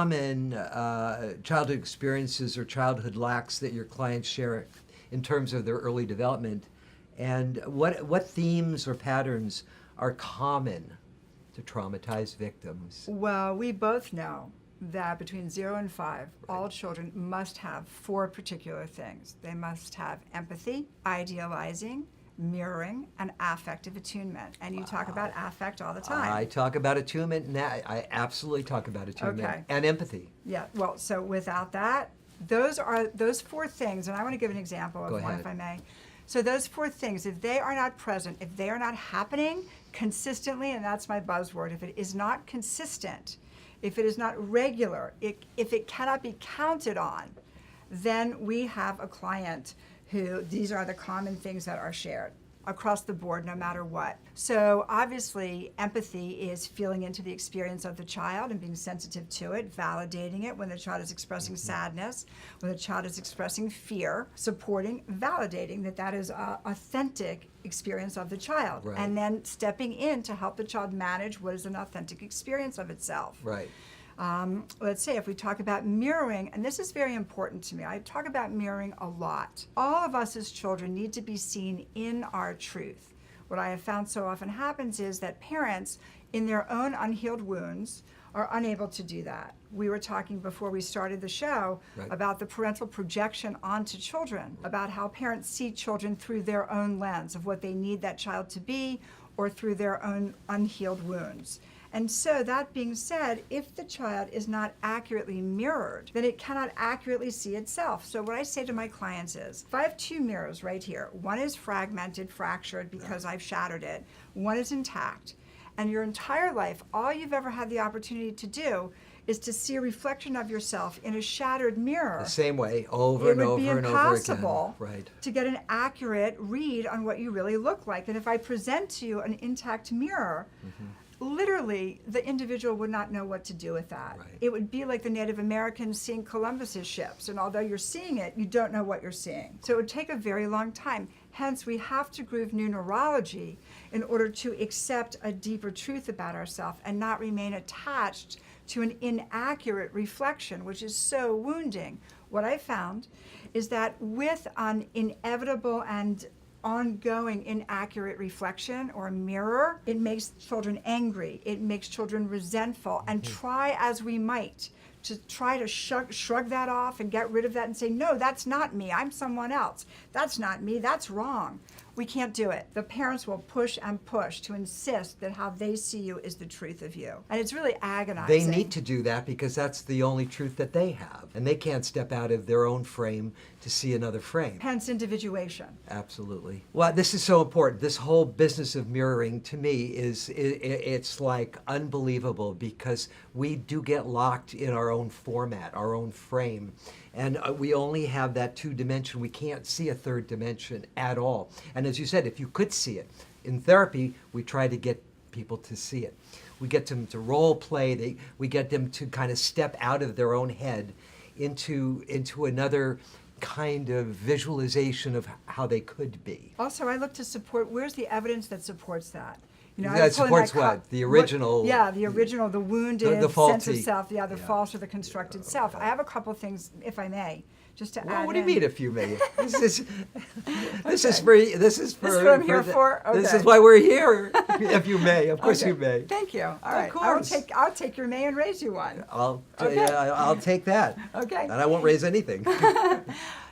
common childhood experiences or childhood lacks that your clients share in terms of their early development? And what themes or patterns are common to traumatized victims? Well, we both know that between 0 and 5, all children must have 4 particular things. They must have empathy, idealizing, mirroring, and affective attunement. And you talk about affect all the time. I talk about attunement, and I absolutely talk about attunement and empathy. Yeah, well, so without that, those 4 things, and I want to give an example of Go one, ahead. if I may. So those 4 things, if they are not present, if they are not happening consistently, and that's my buzzword, if it is not consistent, if it is not regular, if it cannot be counted on, then we have a client who, these are the common things that are shared across the board, no matter what. So obviously, empathy is feeling into the experience of the child and being sensitive to it, validating it when the child is expressing sadness, when the child is expressing fear, supporting, validating that is an authentic experience of the child, Right. and then stepping in to help the child manage what is an authentic experience of itself. Right. Let's say if we talk about mirroring, and this is very important to me, I talk about mirroring a lot. All of us as children need to be seen in our truth. What I have found so often happens is that parents, in their own unhealed wounds, are unable to do that. We were talking before we started the show Right. about the parental projection onto children, about how parents see children through their own lens of what they need that child to be, or through their own unhealed wounds. And so that being said, if the child is not accurately mirrored, then it cannot accurately see itself. So what I say to my clients is, if I have 2 mirrors right here, one is fragmented, fractured because I've shattered it, one is intact, and your entire life, all you've ever had the opportunity to do is to see a reflection of yourself in a shattered mirror. The same way, over and over and over again. It would be impossible Right. to get an accurate read on what you really look like. And if I present to you an intact mirror, literally, the individual would not know what to do with that. Right. It would be like the Native Americans seeing Columbus's ships, and although you're seeing it, you don't know what you're seeing. So it would take a very long time. Hence, we have to groove new neurology in order to accept a deeper truth about ourselves and not remain attached to an inaccurate reflection, which is so wounding. What I found is that with an inevitable and ongoing inaccurate reflection or mirror, it makes children angry, it makes children resentful, and try as we might to try to shrug that off and get rid of that and say, no, that's not me, I'm someone else. That's not me, that's wrong. We can't do it. The parents will push and push to insist that how they see you is the truth of you. And it's really agonizing. They need to do that because that's the only truth that they have. And they can't step out of their own frame to see another frame. Hence individuation. Absolutely. Well, this is so important. This whole business of mirroring, to me, it's like unbelievable because we do get locked in our own format, our own frame. And we only have that 2 dimension. We can't see a 3rd dimension at all. And as you said, if you could see it, in therapy, we try to get people to see it. We get them to role play. We get them to kind of step out of their own head into another kind of visualization of how they could be. Also, I look to support, where's the evidence that supports that? You know, That I'm pulling supports what? The original? The original, the wounded The faulty. sense of self, the false or the constructed self. I have a couple things, if I may, just to Well, add what do you in. mean, if you may? This is This is what I'm here for? This Okay. is why we're here. If you may, of course Okay. you may. Thank you. All right. course. I'll take your may and raise you one. I'll take that. Okay. And I won't raise anything.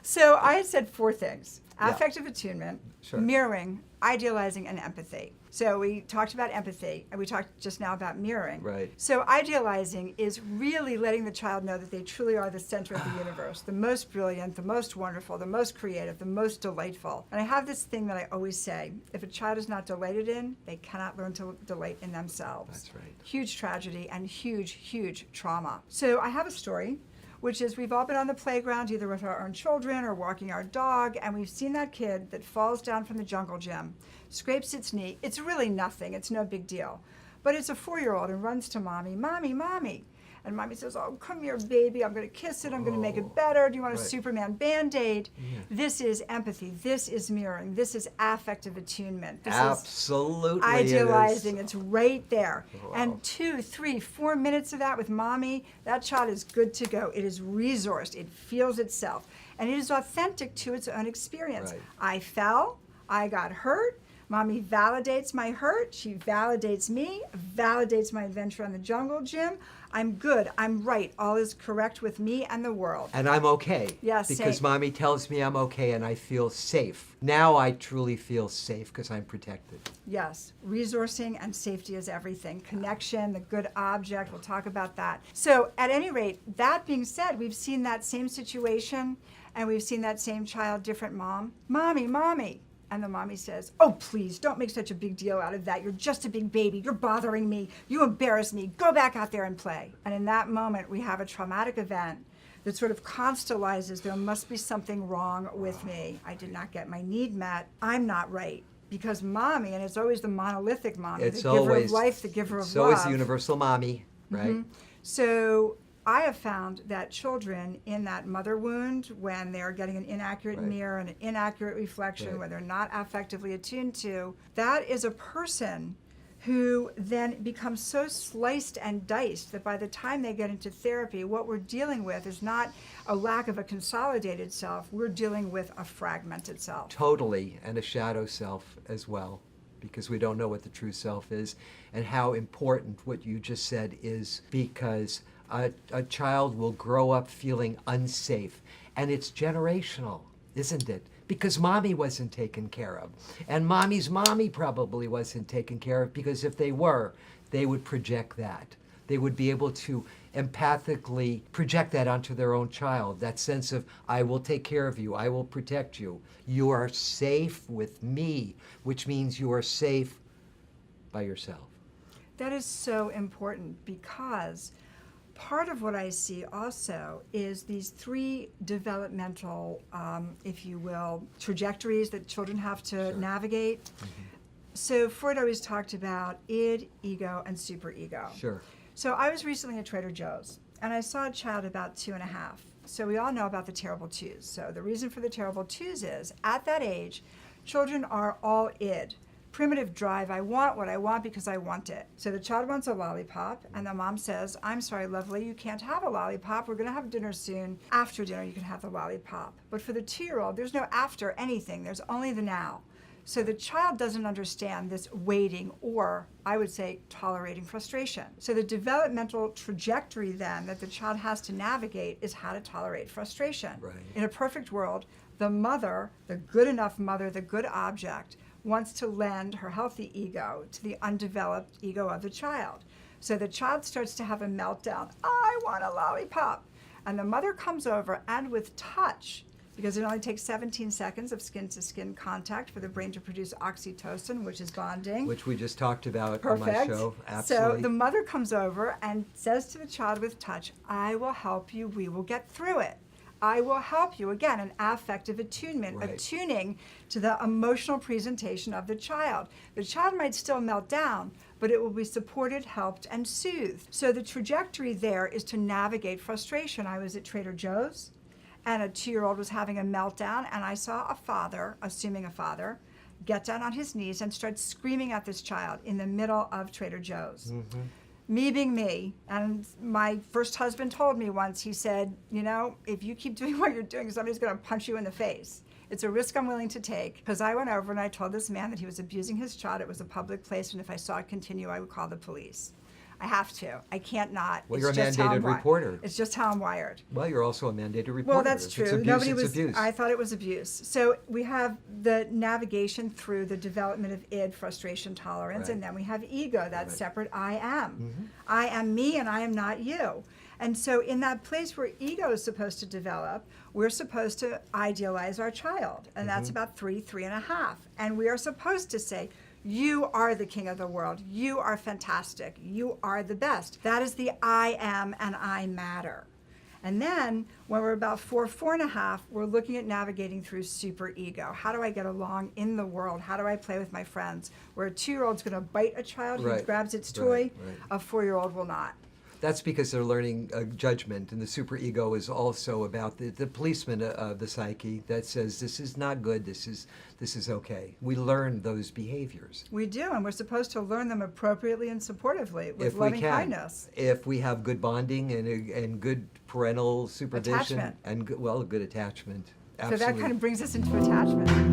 So I had said 4 things: Yeah. affective attunement, Sure. mirroring, idealizing, and empathy. So we talked about empathy, and we talked just now about mirroring. Right. So idealizing is really letting the child know that they truly are the center of the universe, the most brilliant, the most wonderful, the most creative, the most delightful. And I have this thing that I always say: if a child is not delighted in, they cannot learn to delight in themselves. That's right. Huge tragedy and huge, huge trauma. So I have a story, which is we've all been on the playground either with our own children or walking our dog, and we've seen that kid that falls down from the jungle gym, scrapes its knee. It's really nothing. It's no big deal. But it's a 4-year-old and runs to mommy, mommy, mommy. And mommy says, oh, come here, baby. I'm going to kiss it. I'm going to make it better. Do you want a right. Superman Band-Aid? Yeah. This is empathy. This is mirroring. This is affective attunement. This Absolutely. is idealizing. It's right there. Wow. And 2, 3, 4 minutes of that with mommy, that child is good to go. It is resourced. It feels itself. And it is authentic to its own experience. Right. I fell. I got hurt. Mommy validates my hurt. She validates me, validates my adventure on the jungle gym. I'm good. I'm right. All is correct with me and the world. And I'm okay. Yes, because safe. mommy tells me I'm okay and I feel safe. Now I truly feel safe because I'm protected. Yes, resourcing and safety is everything. Connection, the good object, we'll talk about that. So at any rate, that being said, we've seen that same situation and we've seen that same child, different mom. Mommy, mommy. And the mommy says, oh, please, don't make such a big deal out of that. You're just a big baby. You're bothering me. You embarrass me. Go back out there and play. And in that moment, we have a traumatic event that sort of constellizes, there must be something wrong with me. I did not get my need met. I'm not right. Because mommy, and it's always the monolithic mommy, It's the giver always, of life, the giver of it's love. always the universal mommy, right? Mhm. So I have found that children in that mother wound, when they're getting an inaccurate Right. mirror and an inaccurate reflection, Right. when they're not affectively attuned to, that is a person who then becomes so sliced and diced that by the time they get into therapy, what we're dealing with is not a lack of a consolidated self, we're dealing with a fragmented self. Totally, and a shadow self as well, because we don't know what the true self is, and how important what you just said is, because a child will grow up feeling unsafe, and it's generational, isn't it? Because mommy wasn't taken care of, and mommy's mommy probably wasn't taken care of, because if they were, they would project that. They would be able to empathically project that onto their own child, that sense of, I will take care of you, I will protect you. You are safe with me, which means you are safe by yourself. That is so important, because part of what I see also is these 3 developmental, if you will, trajectories that children have to Sure. navigate. Mm-hmm. So Freud always talked about id, ego, and superego. Sure. So I was recently at Trader Joe's, and I saw a child about 2.5. So we all know about the terrible twos. So the reason for the terrible twos is, at that age, children are all id. Primitive drive, I want what I want because I want it. So the child wants a lollipop, and the mom says, I'm sorry, lovely, you can't have a lollipop. We're going to have dinner soon. After dinner, you can have the lollipop. But for the 2-year-old, there's no after anything. There's only the now. So the child doesn't understand this waiting, or I would say tolerating frustration. So the developmental trajectory then that the child has to navigate is how to tolerate frustration. Right. In a perfect world, the mother, the good enough mother, the good object, wants to lend her healthy ego to the undeveloped ego of the child. So the child starts to have a meltdown. I want a lollipop. And the mother comes over, and with touch, because it only takes 17 seconds of skin-to-skin contact for the brain to produce oxytocin, which is bonding. Which we just talked about Perfect. on my show. Absolutely. So the mother comes over and says to the child with touch, I will help you, we will get through it. I will help you. Again, an affective attunement, Right. attuning to the emotional presentation of the child. The child might still melt down, but it will be supported, helped, and soothed. So the trajectory there is to navigate frustration. I was at Trader Joe's, and a 2-year-old was having a meltdown, and I saw a father, assuming a father, get down on his knees and start screaming at this child in the middle of Trader Joe's. Mm-hmm. Me being me, and my first husband told me once, he said, you know, if you keep doing what you're doing, somebody's going to punch you in the face. It's a risk I'm willing to take, because I went over and I told this man that he was abusing his child. It was a public place, and if I saw it continue, I would call the police. I have to. I can't not. Well, It's you're a just how I'm mandated reporter. It's just how I'm wired. Well, you're also a mandated reporter. Well, that's If true. It's abuse, Nobody it's was. abuse. I thought it was abuse. So we have the navigation through the development of id, frustration tolerance, Right. and then we have ego, that Right. separate I am. Mhm. I am me, and I am not you. And so in that place where ego is supposed to develop, we're supposed to idealize our child, and that's about 3.5. And we are supposed to say, you are the king of the world. You are fantastic. You are the best. That is the I am and I matter. And then when we're about 4.5, we're looking at navigating through superego. How do I get along in the world? How do I play with my friends? Where a 2-year-old's going to bite a child who Right. grabs its Right, toy, right. a 4-year-old will not. That's because they're learning judgment, and the superego is also about the policeman of the psyche that says this is not good, this is okay. We learn those behaviors. We do, and we're supposed to learn them appropriately and supportively with If we loving can, kindness. if we have good bonding and good parental supervision Attachment. and good attachment. So Absolutely. that kind of brings us into attachment.